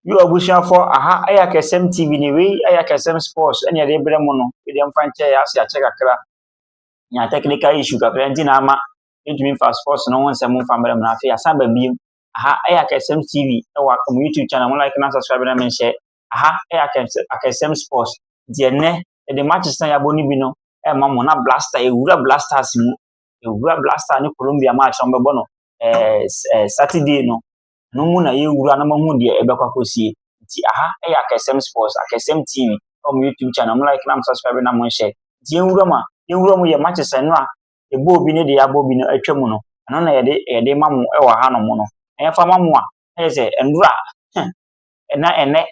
You abusia for aha aya kesem TV ni we aya kesem sports ene de brɛ mu no de mfanche ya ase ache kakra nya technical issue kakra nti na ama ntumi fa sports no won sem mfa brɛ mu na afi asa ba biem aha aya kesem TV e wa kom YouTube channel mo like na subscribe na menhye aha aya kesem sports de ne de matches na ya boni bi no e ma mo na blaster e wura blasters mu e wura blaster ni Colombia match on bebo no Saturday no no mu na ye wura na mahu de ebekwa kosie nti aha eya akesem sports akesem TV on YouTube channel mo like na subscribe na mo share nti ye wura mu ye matches no a e bo bi ne de ya bo bi no atwa mu no ano na ye de mamu e wa ha no mu no enfa mamu a ese endura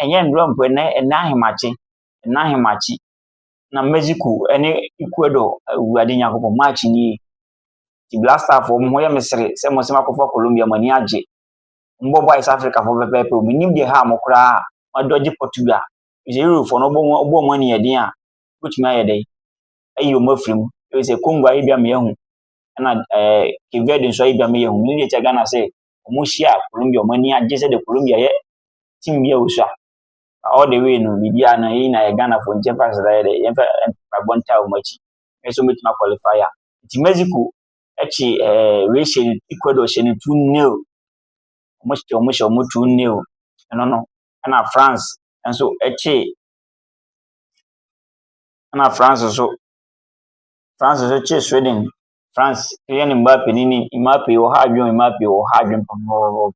enye ndura mpo na ahemachi na Mexico ene Ecuador wurade nyakopo match ni ti blaster for mo ye mesere se mo se makofa Colombia mani age mbo boys Africa for pepe obi nim de ha mokra ma doji Portugal je Euro for no bo mo ni eden a which ma yede ayo mafrim e se Congo ayi bia me hu na Cape Verde so ayi bia me hu ni de che Ghana se omo shia Colombia mani age se de Colombia ye team bia usha all the way no bibia na yi na Ghana for nche fa sra ye ye fa abonta o machi e so metima qualifier ti Mexico echi ratio Ecuador she ni 2-0 almost 2-0 no na France and so echi na France so che Sweden France Kylian Mbappe ni Mbappe o ha adwen pambo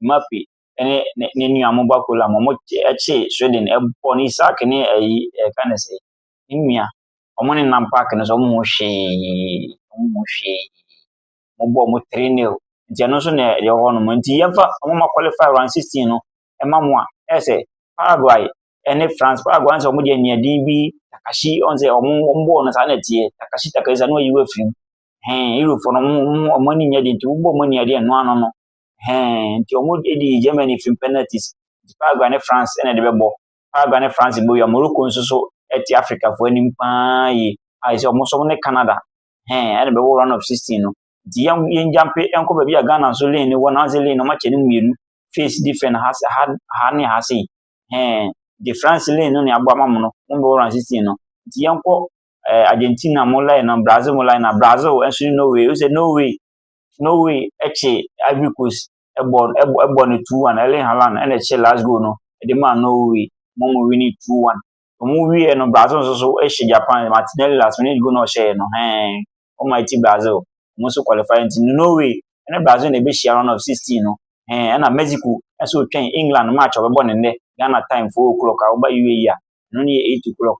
Mbappe ene ne nua mo bakola mo echi Sweden ebo ni Isaac ni ayi kan say nua omo ni nam park no so mo hwe mo bo mo 3-0 nti no so na ye ho no mo nti yemfa mo qualify round 16 no e ma mo a ese Paraguay ene France Paraguay so mo de nia din bi Takashi on say ombo no sa na tie Takashi no yiwe film Euro for no mo ni nya din ti wo mo ni ade no ano no nti omo di Germany film penalties Paraguay ne France ene de bebo Paraguay ne France bo ya Morocco nso so eti Africa for anim pa yi ai so mo so ne Canada ene bebo round of 16 no nti yen jampe enko ba bia Ghana so lane ni wona ze lane no ma chene mienu face different has the France lane no ni agba mamu no mo round 16 no nti yenko Argentina mo line na Brazil mo line na Brazil enso Norway we say Norway eche Ivory Coast ebo no 2-1 Erling Haaland and eche last goal no e de man Norway mo win 2-1 mo wi no Brazil so eche Japan Martinelli last minute goal no share no almighty Brazil mo so qualify into Norway and Brazil na be share round of 16 no and Mexico so twen England match obebo ne Ghana time 4 o'clock oba UAE a no ni 8 o'clock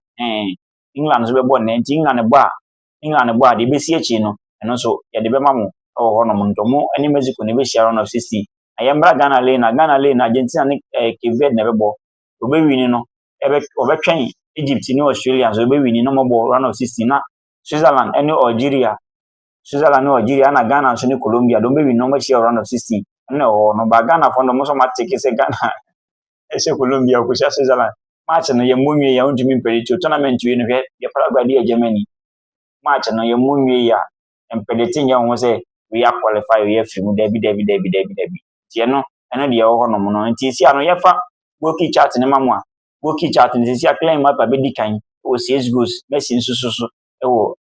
England so be bo ne England bo a de be si echi no eno so ye de be mamu ho no mo ntomo ani Mexico ne be share round of 16 ayembra Ghana lane Argentina ne Cape Verde ne be bo obe win no obe twen Egypt ni Australia so obe win no mo bo round of 16 na Switzerland and Algeria na Ghana so ni Colombia don be win no mo share round of 16 no ba Ghana for no mo so ma take say Ghana ese Colombia ko sha Switzerland match no ye munwie ya undimi mpedito tournament we no ye Paraguay dey Germany match no ye munwie ya mpedite nya won say we are qualify we are film debi tie no eno de ye ho no mo no nti si ano ye fa goalkeeper chart ne mamu a goalkeeper chart ne si Kylian Mbappe be dikan o 6 goals Messi nsususu e wo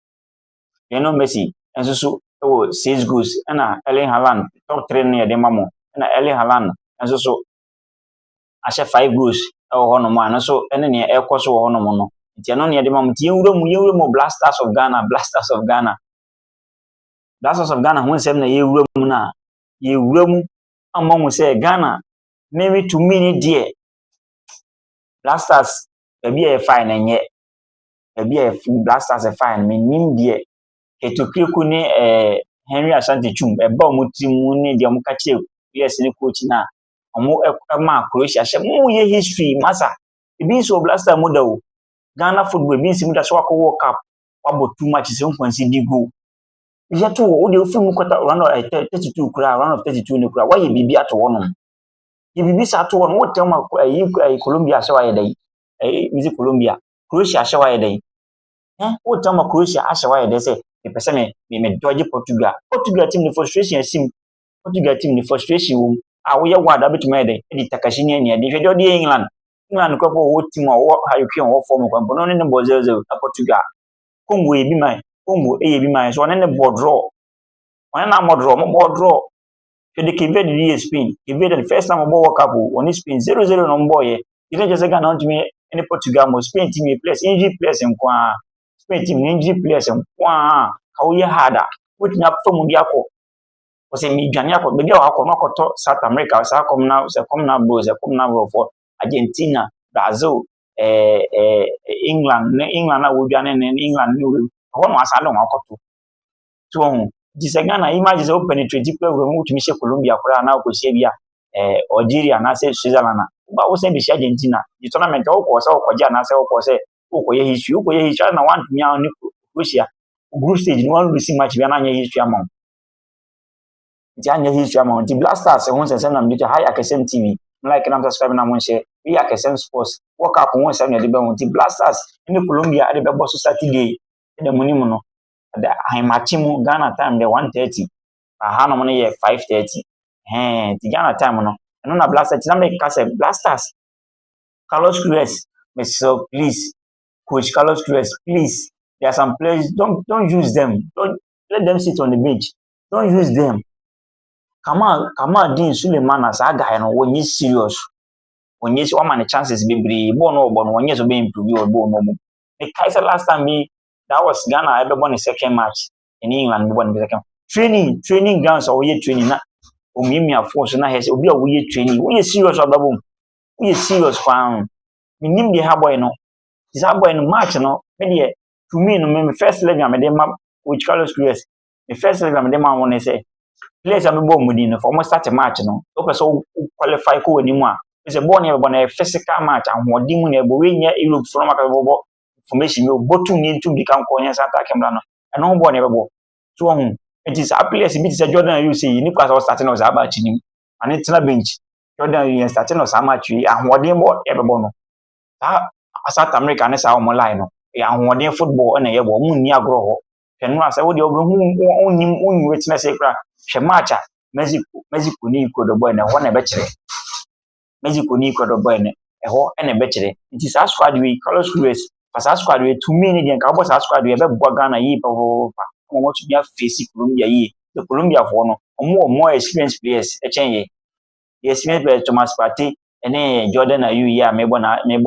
Messi nsusu e wo 6 goals na Erling Haaland top 3 ne de mamu na Erling Haaland nsusu ashe 5 goals e wo no mo ano so ene ne e koso wo no mo no nti eno ne de mamu ti yewura mu Blasters of Ghana ho nsem na yewura mu na yewura mu amma mu say Ghana maybe to me ni de Blasters be e fine enye be e Blasters e fine me nim de etokreku ni Henry Asante Chum e ba mu timu ni de mu ka che yes ni coach na omo ma Croatia she mu ye history masa bi so Blaster mu da o Ghana football bi sim da so akọ World Cup wabo too much se nfansi di go yeto o de ofimu kwata round of 32 kura round of 32 ni kura why bibi ato wono ye bibi sa ato wono wotem Colombia se wa ye dai mizi Colombia Croatia se wa ye dai wotem Croatia ase wa ye dai se me pese me doje Portugal team the frustration sim Portugal team the frustration a woyɛ wada betumi ayɛ dɛ ɛde Takashi ne ani ade hwɛ deɛ ɔde England kɔpɔ wɔ team a wɔ Harry Kane wɔ form kɔmpɔ no ne bɔ 0-0 na Portugal Congo ebi man Congo ɛyɛ bi man so ɔne ne bɔ draw ɔne na mo draw hwɛ de Cape Verde de Spain Cape Verde the first time ɔbɔ World Cup ɔne Spain 0-0 na ɔbɔ yɛ yɛn kyerɛ sɛ Ghana ntumi ne Portugal mo Spain team players injury players nko a Spain team injury players nko a ka woyɛ harder wotumi afa mu de akɔ ɔsɛ midwane akɔ baabi a wakɔ no akɔtɔ South America saa kɔm na for Argentina Brazil England na wodwane ne England ne wo hɔ no asa de wɔn akɔtɔ so wɔn di sɛ Ghana imagine sɛ wo penetrate program wotumi hyɛ Colombia koraa na akɔhyia bi a Algeria na sɛ Switzerland na ba wo sɛ bi hyɛ Argentina di tournament wokɔ sɛ wokɔgye na sɛ wokɔ sɛ wokɔyɛ history na wantumi a ne Croatia group stage no one losing match bi na nyɛ history amount nti anya history amount nti Blasters ho nsɛnsɛm na mde to high Akesem TV like na subscribe na mo share we Akesem Sports World Cup ho nsɛm na de bɛ ho nti Blasters ne Colombia de bɛbɔ so Saturday de mo ni mu no da ahemachi mu Ghana time de 1:30 aha no mo no yɛ 5:30 nti Ghana time no ɛno na Blasters na make ka Blasters Carlos Queiroz so please coach Carlos Queiroz please there are some players don't use them don't let them sit on the bench don't use them Kamal Dean Suleiman as a guy no when you serious when you one man chances be born no when you be improve your ball no the Kaiser last time that was Ghana ever won the second match in England won the second training grounds or we training na omimia force na he obi a we training we serious ababom we serious fan minim de ha boy no this ha boy no match no me de to me no me first level me de ma with Carlos Queiroz the first level me de ma won say players am bo mudi no for almost start a match no o person qualify ko wani mu a is a born here born a physical match ahodi mu na ebo we nya Europe from aka bo formation no botu ni ntum di kan ko nya sa attack mra no eno ho born ebo so ohun it is a players bi say Jordan you say ni kwa so start no za ba chi ni ani tena bench Jordan you start no sa match yi ahodi mo ebo no South America ne sa o mo line no ya ahodi football na ye bo mu ni agro ho hwenu asa wo de obehu onim wetina say kra hwe match a Mexico ni ikodo boy na ho na be kire Mexico ni ikodo boy na ho na be kire nti sa squad we Carlos Queiroz sa squad we to me ni den ka bo sa squad we be bo Ghana yi pa mo to be face Colombia yi the Colombia for no more experienced players e chen ye experienced players Thomas Partey ene Jordan Ayew yi a me bo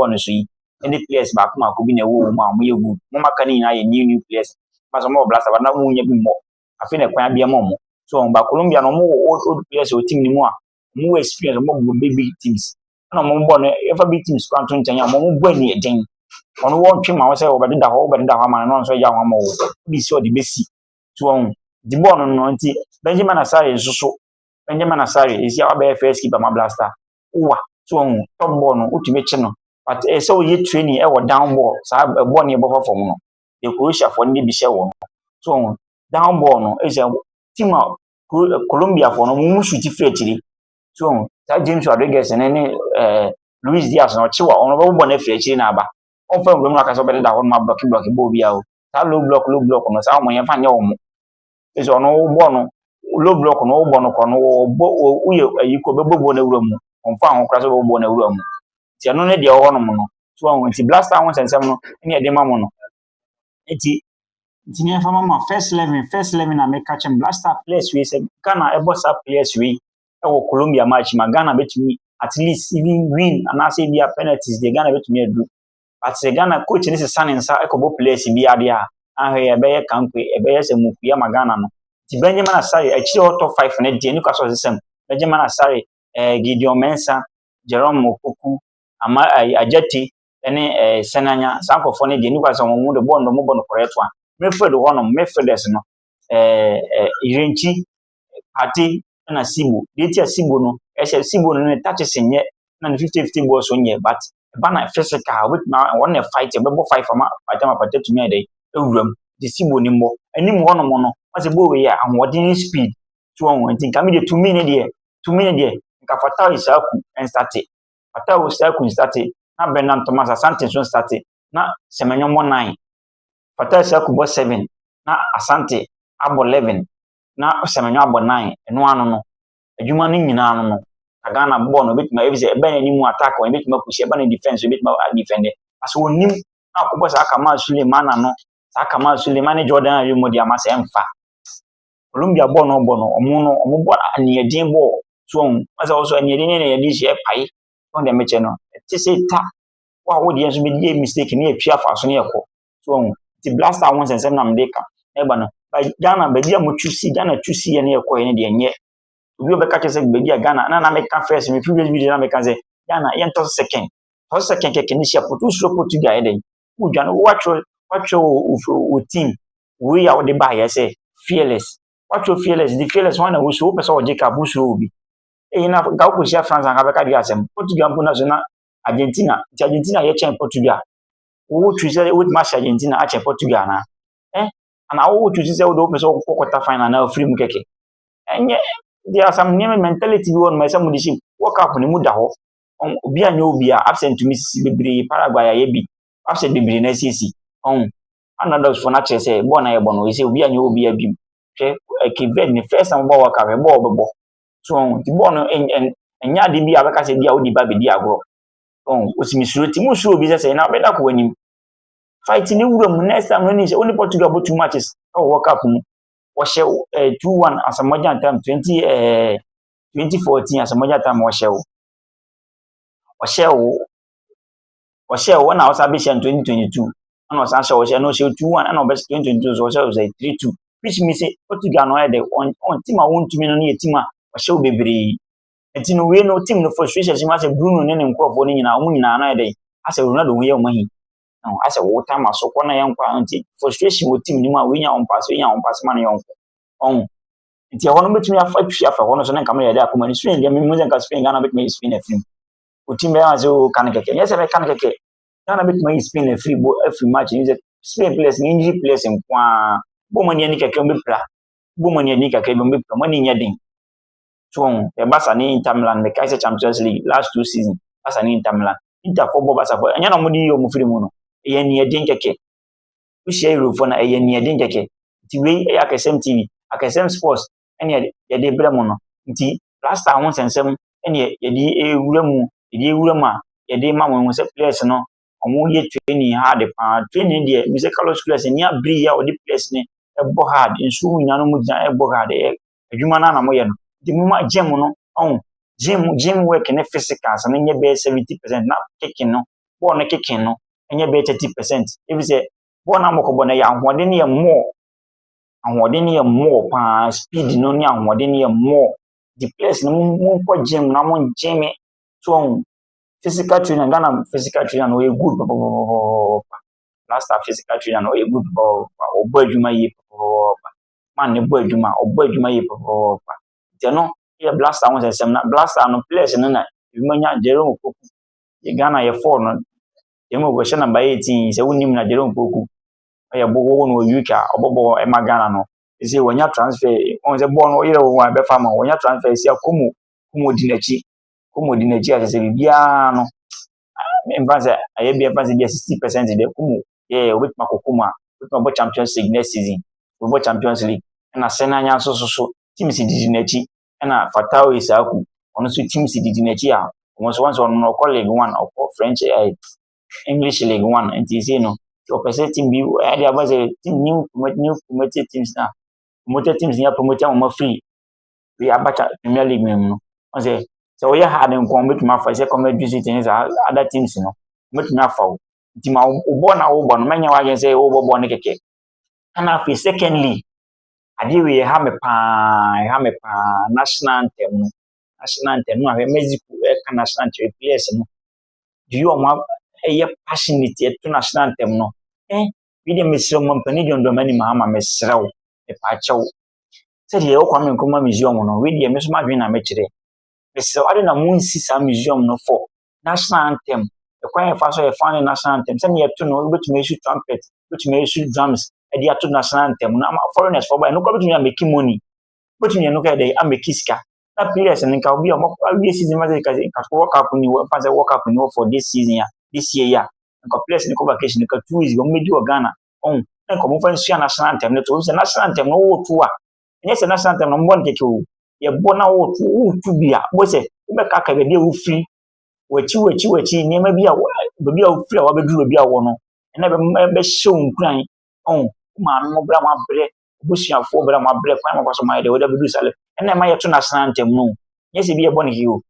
no so yi any players ba kuma ko bi na wo mo ye good mo maka ni na ye new players ma so mo Blasters ba na mo nya bi mo afi na kwan bia mo so ba Colombia no mo old players o team ni mu a mo experience mo big teams na mo bo no ever big teams kwanto ntanya mo bo ani eden ono won twe ma wo say obedida ho ma no so ya ho ma wo bi si o de besi so on di ball no nti Benjamin Asare is ya ba first keeper ma Blaster wa so on top ball no utime che no but so ye training e wo down ball sa ball ne bo for no the Croatia for ne bi she wo so on down ball no is a team Colombia for no mu shoot free chiri so that James Rodriguez and Luis Diaz no chiwa ono bo na free chiri na aba on fa ngom aka so be da ho ma block ball bia o ta low block no sa mo yen fa nya o mo is ono ball no low block no ball no ko no bo uye ayiko be bobo na wura mu on fa ho kra so bobo na wura mu ti ano ne de ho no mo no so on ti Blaster won sensem no ne de ma mo no eti Tinia fama ma first 11 na make catch Blaster players we say Ghana e boss up players we e wo Colombia match ma Ghana betumi at least even win and I say their penalties they Ghana betumi do but say Ghana coach ni se saninsa e ko bo players bi ade a ahwe e be ye kankwe e be ye se mukuya ma Ghana no ti Benjamin Asare e chi auto 5 na de ni kwaso system Benjamin Asare Gideon Mensah Jerome Opoku ama Ajati ene Senanya sankofo ne de ni kwaso mo de ball no mo no correct one Medfield honom Medfielders no Irenchi Partey na Sibo detia Sibo no Sibo no ne touches nye na 50-50 balls onye but bana physical with na one fight e bebo 5 ama Partey Partey to me dey ewuram the Sibo ni mbo anim honom no wase bo we ya ahwodin speed so on ntin ka me dey 2 minutes there nka Fatau Isaku and started Fatau Isaku started na Bernard Thomas Asante so started na Semenyo mo 9 Fatau Isaku bo 7 na Asante abo 11 na Semenyo abo 9 eno ano no adwuma no nyina no Ghana ball no betuma ebi say ebe na ni mu attack o betuma push ebe na defense o betuma defend as onim na akobọ sa Kamal Suleiman no sa Kamal Suleiman Jordan Ayew mo di amase emfa Colombia ball no omo ball ani edin ball so as also ani edin na yedi share pai on the meche no ti say ta wa wo di enso be di mistake ni atwa fa so na ekọ so ti blaster won sensem na mdeka eba no Ghana be dia mo chusi Ghana chusi ye na ekọ ye ne de enye obi obeka kese be dia Ghana na make first me previous video na make say Ghana yen to second keke ni share potu so Portugal eden wo dwan watch o team we are the buy say fearless watch fearless the fearless one we so person o jeka busu obi na ga ko share France and abeka dia asem Portugal mpo national Argentina ye chen Portugal wo twise wo match Argentina a chen Portugal na ana wo twise say wo do person ko quarter final na free mu keke enye there are some new mentality we on myself mu di work up ni mu da ho obi anya obi a absent to miss bebre Paraguay ye bi absent bebre na sisi another for na che say born na ye born we say obi anya obi abi hwe Kevin ni first time ball work up ball bebo so the ball no enya de bi abeka say dia odi ba be di agro osimisuro ti mu suro bi say na beda ko anim fight ni wura mu next time no ni say only Portugal bo 2 matches world cup mu wo she 2-1 asamoja time 2014 asamoja time wo she na osabe she 2022 and was answer wo she no she 2-1 and obes 2022 so she was 3-2 which means say Portugal no dey on team a won tumi no na team a wo she bebre enti no we no team no frustration she ma say Bruno ne nkrofo ni nyina omu nyina na dey ase Ronaldo wo ye o mahi no ase wo time asoko na yankwa anti frustration wo team ni ma we nya on pass man yonko enti hono betumi afa twa afa hono so na kamera dey akoma ni Spain dey me zen ka Spain Ghana betumi Spain na film o team be aze o kan keke yes be kan keke Ghana betumi Spain na free bo every match ni Spain players ni injury players nkwa bo mani ni keke mbepra bo mani ni keke mbepra mani nya den so e Barca ni Inter Milan the Kaiser Champions League last 2 seasons Barca ni Inter Milan Inter for Barca for anya na mo di yo mo free mu no e ni den keke we share Euro for na e ni den keke ti we e Akesem TV Akesem Sports ene ye de bra mu no nti last time sensem ene ye di ewura mu a ye de ma mo se players no omo ye training hard pa training de mi se Carlos Queiroz ni abri ya o di players ni e bo hard nsu nya no mu jan e bo hard e adwuma na mo ye no di mu ma gym no gym work ne physical so nye be 70% na kicking no ball no kicking no nye be 30% if say ball na moko bona ya ahode ne ye more pa speed no ni ahode ne ye more the place no mu ko gym na mo gym so physical training Ghana physical training no e good last physical training no e good obo adwuma ye man ne bo adwuma ye je no ye blaster won sesem na blaster no place no na bimanya Jerome Opoku ye Ghana ye 4 no ye mo go she number 18 se wonim na Jerome Opoku ye bo wo no UK obobo e ma Ghana no ise wonya transfer on se bo no yire wo be fama wonya transfer ise kumo dinachi ase bibia no emphasize aye bi emphasize 60% de kumo ye obetuma kokuma obetuma bo Champions League next season bo Champions League na senanya so teams dinachi na Fatao Isaku ono so teams dinachi a almost once on no League 1 or French English League 1 and say no so person team bi e dey about team new promoted teams na promoted teams ya promoted on free we abacha Premier League no on say so we hard nko betuma fa say come do it in other teams no betuma fa team wo na wo no manya wa gen say wo bo no keke ana fi secondly ade we ha me pa national anthem no a Mexico e national anthem players no do you want passionate to national anthem no we dey mesrew mampani jondo mani mahama mesrew e pa chew se dey o kwame nkoma museum no we dey meso madwen na mekire mesrew ade na munsi sa museum no for national anthem e kwan fa so e fan national anthem se ne to no betumi issue trumpet betumi issue drums e dey to national anthem na foreigners for by no ko betumi make money betumi no ka dey make iska na players nka obi o mo season ma say ka work up ni fa say work up ni for this season this year ya nka players ni ko vacation nka 2 weeks go medi o Ghana nka mo fa nsia national anthem no to say national anthem no wo to a nye say national anthem no mo nkeke o ye bo na wo to bia bo say wobɛka ka baabi a wofiri wachi nneɛma bi a baabi a wofiri a wabɛduru baabi a wɔ no ɛna bɛhyɛ wo nkuran maame mo bra mo abrɛ busuafoɔ bra mo abrɛ kwan makɔ so mayɛ dɛ wɔda bɛduru sale ɛna ɛma yɛto national anthem no nyɛ sɛ bi yɛbɔ ne hio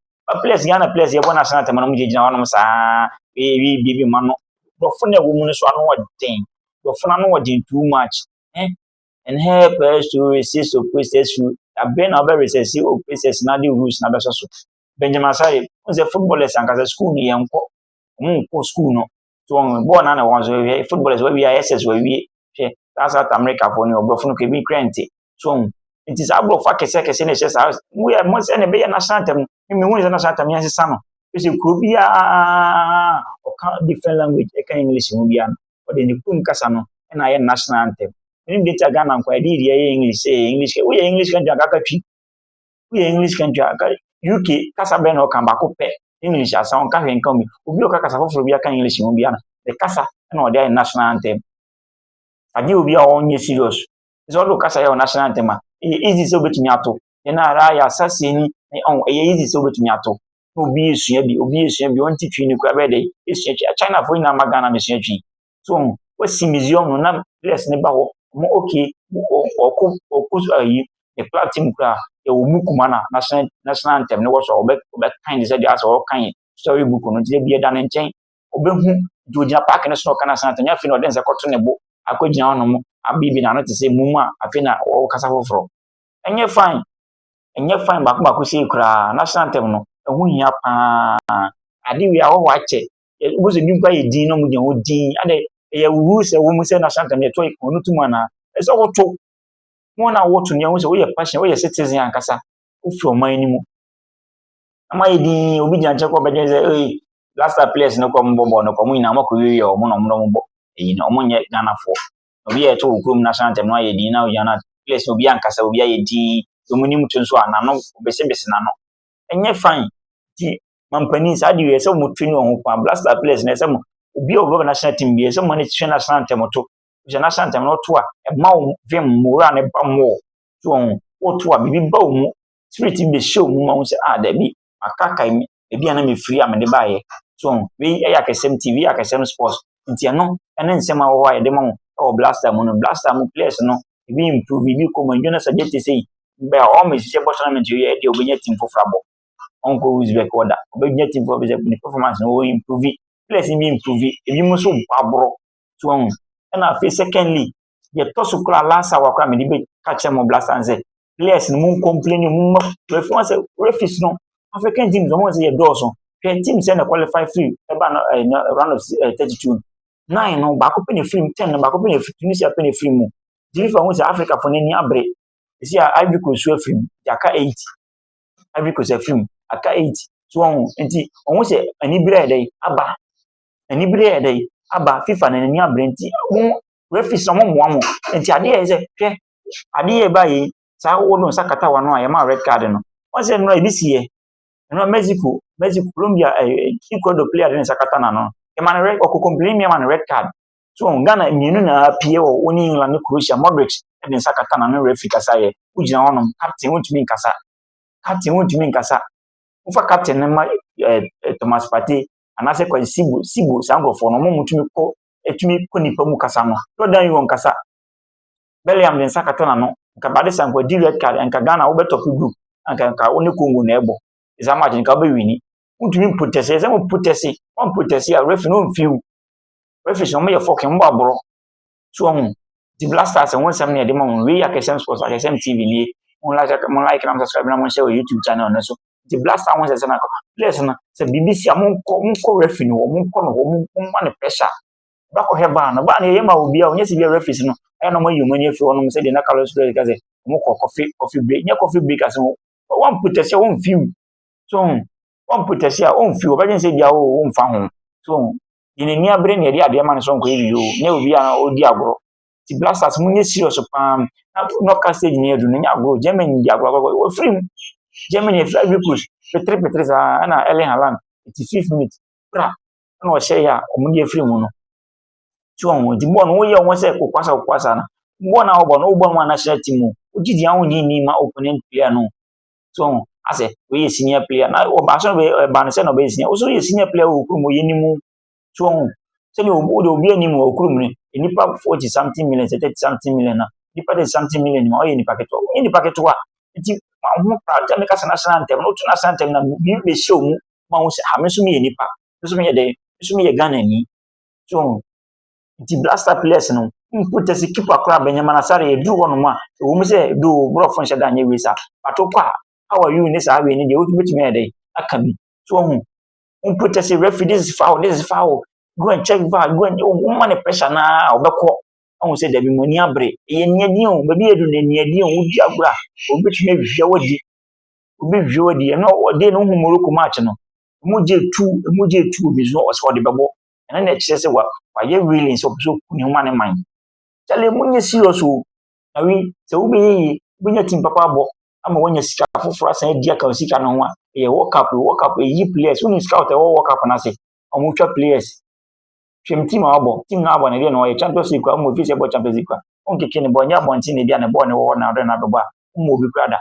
place Ghana place yɛbɔ national anthem no mo gyinagyina hɔ nom saa bi ma no dɔfo na ɛwɔ mu no so ano wɔden dɔfo no ano wɔden too much and help us to resist oppressors through abɛn na ɔbɛ resist oppressors na de rules na bɛsɔ so Benjamin Asare ɔsɛ footballers ankasa school no yɛnkɔ ɔmo nkɔ school no so bɔɔl na wɔn so footballers wɔwie SS wɔwie hwɛ South America for no obrofo no kebi krente so it is abrofo akese na ɛhyɛ saa we are mo sɛ na be national anthem me hu ne national anthem yɛn sesa no ɛsɛ kuro bi a ɔka different language ɛka English mu bia no ɔde ne kum kasa no na ayɛ national anthem nim de ta Ghana nkwa de yɛ English we English country akaka twi we English country akaka UK kasa bɛ na ɔka baako pɛ English asa on ka hwɛ nka mi obi ɔka kasa foforo bi aka English mu bia no the kasa na ɔde ayɛ national anthem ade obi a onye serious is all kasa ya national anthem easy so betumi ato na ara ya asase ni easy so betumi ato obi esua bi on titwi ni kwa be dey esua China for ina magana me esua twi so wasi museum no na dress ne ba ho mo okay oku ayi the platinum kra e wo mukuma na national anthem ne wo so obe kind say dey aso kan story book no je bi da ne nchen obehu jojina park ne so kana national anthem ya fi no den se koto ne bo akɔgyina hɔ nom abibi na no te sɛ mumu a afei na wɔkasa foforɔ ɛnyɛ fine baako sɛ kura national anthem no ɛho hia paa ade wi a wɔwɔ akyɛ wɔsɛ bi nkwa yɛ din no mu gyina hɔ din ade ɛyɛ wuwu sɛ wɔn mu sɛ national anthem yɛ tɔ ikono tum ana ɛsɛ wɔto wɔn na wɔto ne ho sɛ wɔyɛ passion wɔyɛ citizen ankasa ofiri ɔman ni mu ama yɛ din obi gyina nkyɛn kɔ bɛgye sɛ last place no kɔ mbɔbɔ no kɔ mu nyina mɔkɔ wiye ɔmo na ɔmo bɔ na ɔmo nyɛ Ghana fo obi yɛ to okrom national anthem no ayɛ din na ɔyɛ place obi ankasa obi ayɛ din ɔmo nim to nso anano obesebese nano ɛnyɛ fine ti mampani saa de yɛ sɛ ɔmo twini ɔmo kwa blaster place na sɛ obi a ɔbɛ national team bi sɛ ɔmo ne twini national anthem to sɛ national anthem no to a ɛma ɔmo vim mura ne ba mo to ɔmo to a bibi ba ɔmo spirit be show mu ma ɔmo sɛ da bi akaka mi ebi ana me free a me de ba yɛ so we ɛyɛ akasɛm TV akasɛm sports nti ɛno ɛne nsɛm a wɔwɔ ayɛ de ma mo ɛwɔ blaster mu players no ebi improve bi kɔ mo ndwona suggest say bɛ a ɔmo sisi bɔ tournament yɛ de obenya team foforo abɔ onko Uzbek order obenya team foforo bɛ ne performance no improve players bi improve ebi mo so aboro so ɛna afei secondly yɛ toso kura last hour kura me de be catch mo blaster nse players no mo complain mo performance referees no African teams no mo say yɛ dɔɔso hwɛ team sɛ na qualify free ɛba no round of 32 9 no baako pe ne film 10 no baako pe ne Tunisia pe ne film mu dirifa ho sɛ Africa fo ne ni abre esi a Ivory Coast so film aka 80 Ivory Coast film aka 80 so nti ɔho sɛ anibere ɛdai aba FIFA na ni abre nti mo referees no mo mo nti ade yɛ sɛ hwɛ ade yɛ ba yi saa wo no sakata wa no a yɛ ma red card no wɔn sɛ no ebi si yɛ no Mexico Colombia Ecuador player de sakata na no man red or complain me man red card so Ghana mienu na pie o oni England no Croatia Modric e den sakata na no referee kasa ye ugina honom captain wontumi nkasa ufa captain na ma Thomas Partey anase kwa Sibo sangrofo no mutumi ko etumi ko nipa mu kasa no do dan yo nkasa Bellingham den sakata na no nka bade sankwa di red card nka Ghana wo betop group nka oni Congo na ebo izama je nka be wini untumi protest se mo protest a referee no feel referee no me fucking mbo abro so the blasters won some near the mon we akesem sports akesem TV ni on like and subscribe na mon share YouTube channel no so the blaster won say na place na say BBC amon ko referee no mon man pressure back o heba na ba na yema obi a onye se bi referee no e no mo yumani afi wono say the na Carlos Play ka say mo coffee break nya coffee break as one protest won feel so on protest ya on fi obaje se dia o mfa ho so yene ni abre ne ade ma ne so nko yi o ne obi a odi agro ti blasters munye serious pam na no stage ne edu ne agro Germany di agro o free Germany Ivory Coast petre za na Erling Haaland 85 minutes bra na o share ya o munye free mu no so on di ball no ye won se kokwasa na ball na o ball no national team o gidi an ni ma opponent player no so ase we ye senior player na o ba so be ba no se no be senior o so ye senior player o kuro mo ye nimu so se ni o bi animu o kuro mo ni nipa 40 something million 30 something million na nipa 30 something million ma o ye nipa keto o ye nipa keto a nti ma ho pra ja me ka national anthem no to national anthem na bi be show mu ma wo se ha me so me ye nipa me so me ye de me so me ye Ghana ni so nti Blaster players no put as keep akra Benjamin Asare do one ma wo mu se do bro fon shada anya we sa patokwa how are you in this we ni de wo tumi me dey aka bi so put as referee this is foul go and check VAR go and man pressure na obekọ won say da bi moni abre ye niadi o ba bi edu na niadi o udi agura obetumi ahwehwe wodi no de no hu Morocco match no mu je 2 bi so o se ode bebo na na kire se wa ye really so ku ni man man chale munye serious o na wi se wo be bunya team papa abo ama wonya sika foforo asan di aka sika no ho a ye World Cup yi players woni scout e World Cup na se omo twa players twem team abo team na abo na dia no ye Champions League ko mo fi se bo Champions League ko on keke ne bo nya bo nti ne dia ne bo ne wo na do na do ba mo bi krada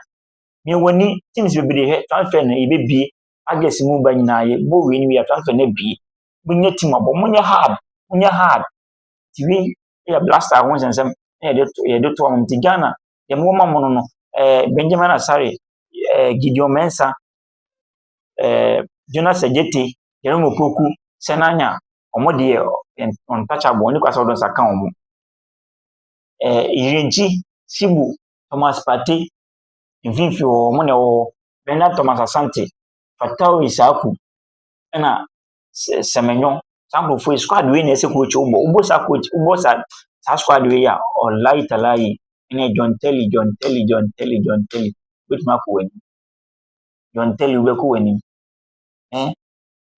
me woni teams be be he transfer na e be bie agesi mu ba nyina ye bo we ni we transfer na bie bunya team abo munya hard tiwi ya Blaster won sensem ye de to am ti Ghana ye mo ma mo no Benjamin Asare Gideon Mensah Jonas Ejete Jerome Opoku Senanya omo de untouchable ni kwasa odon saka omo Irenchi Sibu Thomas Partey Mfimfi omo ne o Bernard Thomas Asante Fatau Isaku na Semenyo sample for squad we na ese coach ubo sa coach ubo sa squad we ya online talai ene John Telly which ma ko wani John Telly we ko wani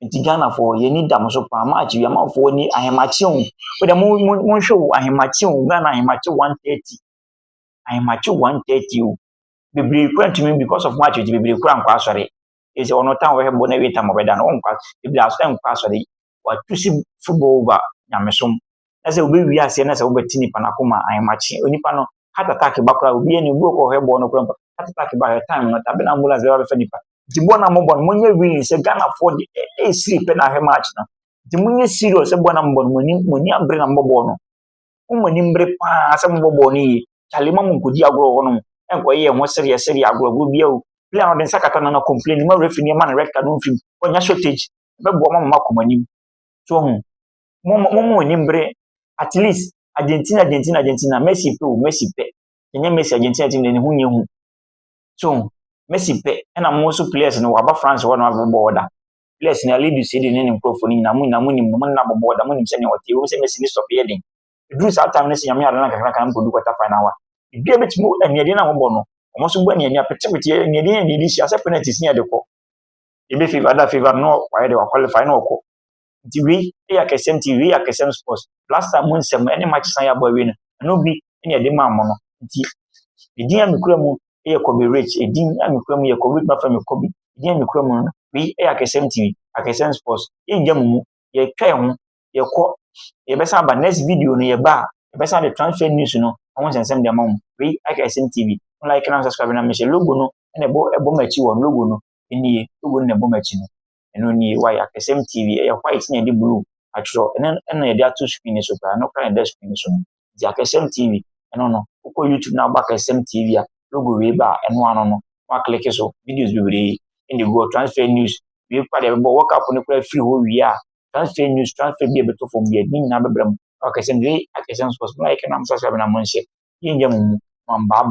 nti Ghana for ye ni dam so pa match we ma for ni ahemachi on we da mun show ahemachi on Ghana ahemachi 130 o bebre kura ntumi because of match we bebre kura nkwa asore is ono tan we hebo na we tam obeda na on kwa bebre aso nkwa asore wa tusi football over nyamesom na se obi wi ase na se obeti nipa na koma ahemachi onipa no heart attack bakra obi eni obi ko hebo no kura heart attack ba time no tabe na ambulance we fa nipa ti bona mo bon monye win se Ghana for the sleep na he match no ti monye serious se bona mo bon moni abre na mbobo no moni mbre pa se mbobo ni chale ma mun kodi agro ho no enko ye ho serious agro go bia o player no den sakata na complain ma referee ma na red card no film onya shortage be bo ma komani so mo ni mbre at least Argentina Messi pe enye Messi Argentina team ni hunye hu so Messi pe na mo so players no waba France wo na bobo order players na lead see the name microphone ni na mo na bobo order mo ni se ne wote wo se Messi ni stop heading do sa time ne se nyame ada na kakra kan ko du quarter final wa bia betimo aniade na mo bo no mo so bo aniade apete aniade ni si ase penalty si ade ko e be favor no wa de wa qualify no ko nti we ya kesem TV ya kesem sports Blaster mo nsem any match san ya bo we no bi aniade ma mo no nti edin amikura mu e Kobe Rich edin amikura mu ye Kobe ma fa me Kobe edin amikura mu no we ya kesem TV akesem sports ye njam mu ye twa ho ye ko ye besa ba next video no ye ba ye besa the transfer news no won sensem de amam we akesem TV like na subscribe na me logo no na ebo machi won logo no eni logo na ebo machi no eno ni why akesem TV ye white na de blue atro na ye dia to screen so pa no kan de screen so di akesem TV eno no ko YouTube na ba akesem TV a logo we ba eno ano no wa click so videos bebre in the go transfer news we pa de bo work up no kura free ho wi a transfer news transfer be beto from here ni na bebram akesem sports like na subscribe na mo nse yin jam mo mba